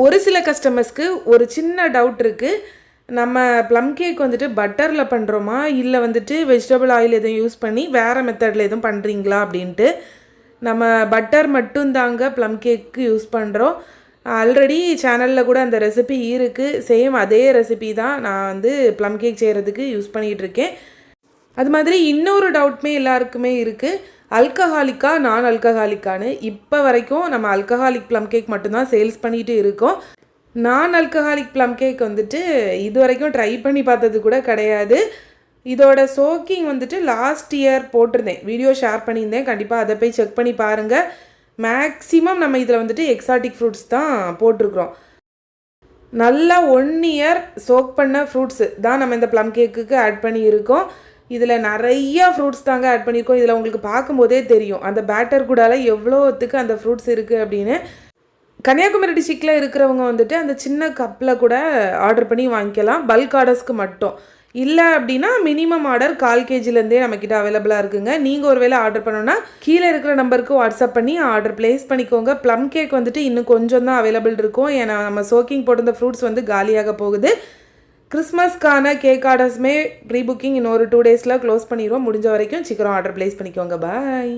ஒரு சில கஸ்டமர்ஸ்க்கு ஒரு சின்ன டவுட் இருக்குது, நம்ம ப்ளம் கேக் வந்துட்டு பட்டரில் பண்ணுறோமா இல்லை வந்துட்டு வெஜிடபிள் ஆயில் எதுவும் யூஸ் பண்ணி வேறு மெத்தடில் எதுவும் பண்ணுறீங்களா அப்படின்ட்டு. நம்ம பட்டர் மட்டும்தாங்க ப்ளம் கேக்கு யூஸ் பண்ணுறோம். ஆல்ரெடி சேனலில் கூட அந்த ரெசிபி இருக்குது. சேம் அதே ரெசிபி தான் நான் வந்து ப்ளம் கேக் செய்கிறதுக்கு யூஸ் பண்ணிகிட்ருக்கேன். அது மாதிரி இன்னொரு டவுட்மே எல்லாருக்குமே இருக்குது, அல்கஹாலிக்கா நான் அல்கஹாலிக்கான்னு. இப்போ வரைக்கும் நம்ம அல்கஹாலிக் ப்ளம் கேக் மட்டும்தான் சேல்ஸ் பண்ணிகிட்டு இருக்கோம். நான் அல்கஹாலிக் ப்ளம் கேக் வந்துட்டு இது வரைக்கும் ட்ரை பண்ணி பார்த்தது கூட கிடையாது. இதோட சோக்கிங் வந்துட்டு லாஸ்ட் இயர் போட்டிருந்தேன், வீடியோ ஷேர் பண்ணியிருந்தேன். கண்டிப்பாக அதை போய் செக் பண்ணி பாருங்கள். மேக்ஸிமம் நம்ம இதில் வந்துட்டு எக்ஸாட்டிக் ஃப்ரூட்ஸ் தான் போட்டிருக்கிறோம். நல்லா 1 இயர் சோக் பண்ண ஃப்ரூட்ஸு தான் நம்ம இந்த ப்ளம் கேக்குக்கு ஆட் பண்ணியிருக்கோம். இதில் நிறையா ஃப்ரூட்ஸ் தாங்க ஆட் பண்ணியிருக்கோம். இதில் உங்களுக்கு பார்க்கும்போதே தெரியும் அந்த பேட்டர் கூடால எவ்வளோத்துக்கு அந்த ஃப்ரூட்ஸ் இருக்குது அப்படின்னு. கன்னியாகுமரி டிஸ்ட்ரிக்டில் இருக்கிறவங்க வந்துட்டு அந்த சின்ன கப்பில் கூட ஆர்டர் பண்ணி வாங்கிக்கலாம், பல்க் ஆர்டர்ஸ்க்கு மட்டும். இல்லை அப்படின்னா மினிமம் ஆர்டர் 1/4 kgலேருந்தே நம்மக்கிட்ட அவைலபிளாக இருக்குங்க. நீங்கள் ஒரு வேளை ஆர்டர் பண்ணோன்னா கீழே இருக்கிற நம்பருக்கு வாட்ஸ்அப் பண்ணி ஆர்டர் ப்ளேஸ் பண்ணிக்கோங்க. ப்ளம் கேக் வந்துட்டு இன்னும் கொஞ்சம் தான் அவைலபிள் இருக்கும், ஏன்னா நம்ம சோக்கிங் போட்டிருந்த ஃப்ரூட்ஸ் வந்து காலியாக போகுது. கிறிஸ்மஸ்க்கான கேக் ஆர்டர்ஸுமே ப்ரீ புக்கிங் இன்னொரு 2 days க்ளோஸ் பண்ணிடுவோம். முடிஞ்ச வரைக்கும் சீக்கிரம் ஆர்டர் ப்ளேஸ் பண்ணிக்கோங்க. பாய்.